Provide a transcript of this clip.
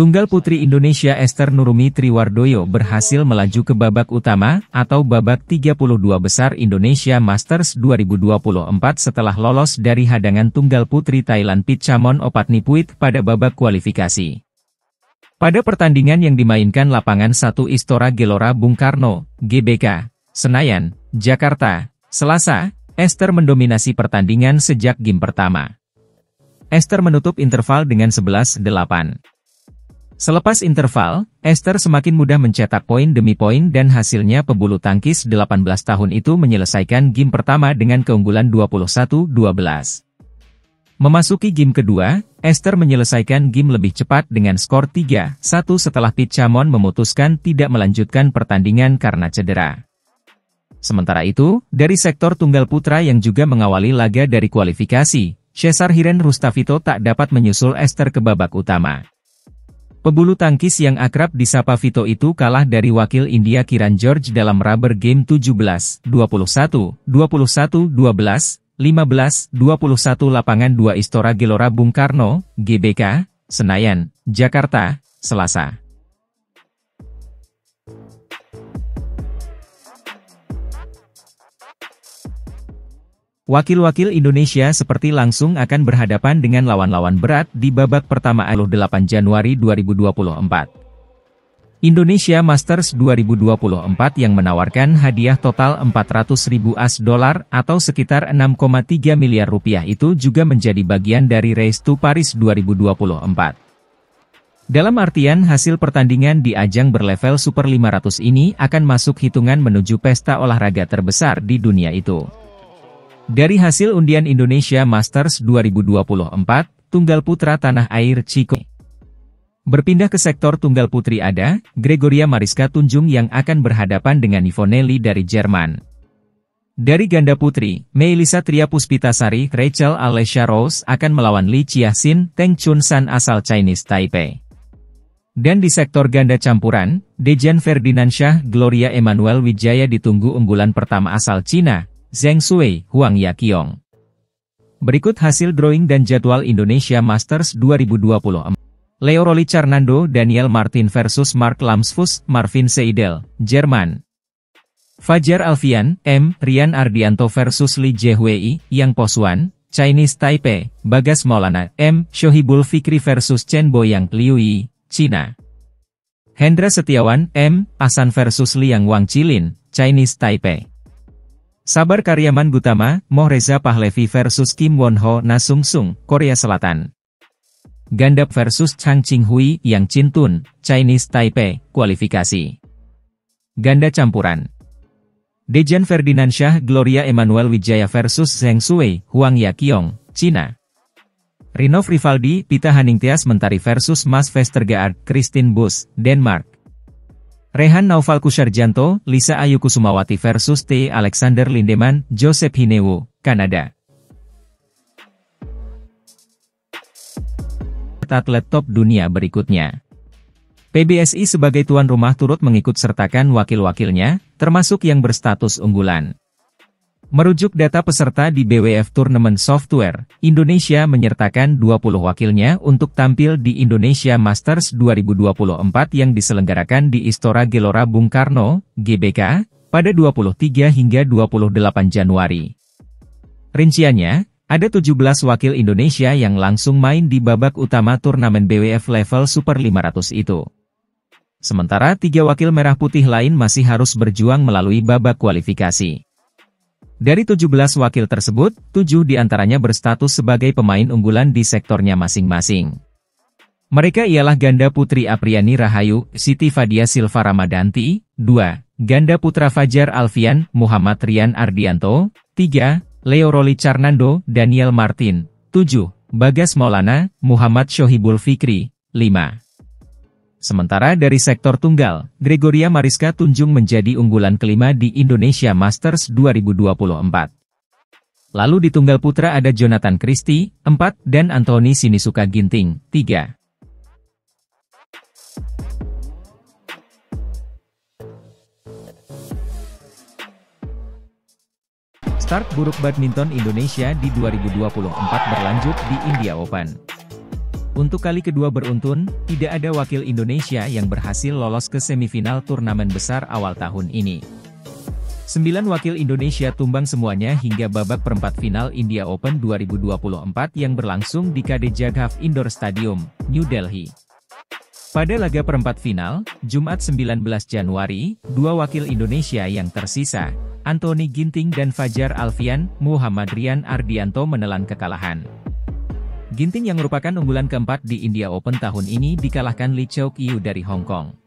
Tunggal putri Indonesia Ester Nurumi Triwardoyo berhasil melaju ke babak utama atau babak 32 besar Indonesia Masters 2024 setelah lolos dari hadangan tunggal putri Thailand Pitchamon Opatnipuit pada babak kualifikasi. Pada pertandingan yang dimainkan lapangan 1 Istora Gelora Bung Karno, GBK, Senayan, Jakarta, Selasa, Ester mendominasi pertandingan sejak game pertama. Ester menutup interval dengan 11-8. Selepas interval, Ester semakin mudah mencetak poin demi poin dan hasilnya pebulu tangkis 18 tahun itu menyelesaikan game pertama dengan keunggulan 21-12. Memasuki game kedua, Ester menyelesaikan game lebih cepat dengan skor 3-1 setelah Pitchamon memutuskan tidak melanjutkan pertandingan karena cedera. Sementara itu, dari sektor tunggal putra yang juga mengawali laga dari kualifikasi, Cesar Hiren Rustavito tak dapat menyusul Ester ke babak utama. Pebulu tangkis yang akrab disapa Vito itu kalah dari wakil India Kiran George dalam rubber game 17-21, 21-12, 15-21 lapangan 2 Istora Gelora Bung Karno, GBK, Senayan, Jakarta, Selasa. Wakil-wakil Indonesia seperti langsung akan berhadapan dengan lawan-lawan berat di babak pertama 8 Januari 2024. Indonesia Masters 2024 yang menawarkan hadiah total 400.000 US$ atau sekitar 6,3 miliar rupiah itu juga menjadi bagian dari Race to Paris 2024. Dalam artian hasil pertandingan di ajang berlevel Super 500 ini akan masuk hitungan menuju pesta olahraga terbesar di dunia itu. Dari hasil undian Indonesia Masters 2024, tunggal putra tanah air Chico. Berpindah ke sektor tunggal putri ada, Gregoria Mariska Tunjung yang akan berhadapan dengan Yvonne Lee dari Jerman. Dari ganda putri, Melissa Triapuspitasari Rachel Alessia Rose akan melawan Li Chia-sin Teng Chun San asal Chinese Taipei. Dan di sektor ganda campuran, Dejan Ferdinandsyah Gloria Emmanuel Wijaya ditunggu unggulan pertama asal Cina, Zheng Shui, Huang Yaqiong. Berikut hasil drawing dan jadwal Indonesia Masters 2024. Leo Rolicarnando Daniel Martin versus Mark Lamsfus, Marvin Seidel, Jerman. Fajar Alfian, M. Rian Ardianto versus Li Jiehui, Yang Poswan, Chinese Taipei. Bagas Maulana, M. Shohibul Fikri versus Chen Boyang, Liuyi, China. Hendra Setiawan, M. Asan versus Liang Wang Chilin, Chinese Taipei. Sabar Karyaman Gutama, Mohreza Pahlevi versus Kim Won-ho Nasung Sung, Korea Selatan. Ganda versus Chang Qinghui, Yang Chin-tun, Chinese Taipei, kualifikasi. Ganda campuran. Dejan Ferdinandsyah Gloria Emmanuel Wijaya versus Zheng Shui, Huang Yaqiong, China. Rinov Rivaldi, Pita Haningtyas Mentari versus Mas Vestergaard, Christine Busch, Denmark. Rehan Naufal Kusarjanto, Lisa Ayu Kusumawati versus T. Alexander Lindemann, Joseph Hinewu, Kanada. Atlet top dunia berikutnya. PBSI sebagai tuan rumah turut mengikut sertakan wakil-wakilnya, termasuk yang berstatus unggulan. Merujuk data peserta di BWF Tournament Software, Indonesia menyertakan 20 wakilnya untuk tampil di Indonesia Masters 2024 yang diselenggarakan di Istora Gelora Bung Karno, GBK, pada 23 hingga 28 Januari. Rinciannya, ada 17 wakil Indonesia yang langsung main di babak utama turnamen BWF level Super 500 itu. Sementara 3 wakil merah putih lain masih harus berjuang melalui babak kualifikasi. Dari 17 wakil tersebut, 7 diantaranya berstatus sebagai pemain unggulan di sektornya masing-masing. Mereka ialah ganda putri Apriani Rahayu, Siti Fadia Silva Ramadanti, 2, ganda putra Fajar Alfian, Muhammad Rian Ardianto, 3, Leo Rolicarnando, Daniel Martin, 7, Bagas Maulana, Muhammad Shohibul Fikri, 5. Sementara dari sektor tunggal, Gregoria Mariska Tunjung menjadi unggulan kelima di Indonesia Masters 2024. Lalu di tunggal putra ada Jonathan Christie, 4, dan Anthony Sinisuka Ginting, 3. Start buruk badminton Indonesia di 2024 berlanjut di India Open. Untuk kali kedua beruntun, tidak ada wakil Indonesia yang berhasil lolos ke semifinal turnamen besar awal tahun ini. 9 wakil Indonesia tumbang semuanya hingga babak perempat final India Open 2024 yang berlangsung di KD Jaghaf Indoor Stadium, New Delhi. Pada laga perempat final, Jumat 19 Januari, dua wakil Indonesia yang tersisa, Anthony Ginting dan Fajar Alfian, Muhammad Rian Ardianto menelan kekalahan. Ginting yang merupakan unggulan keempat di India Open tahun ini dikalahkan Lee Cheuk Yiu dari Hong Kong.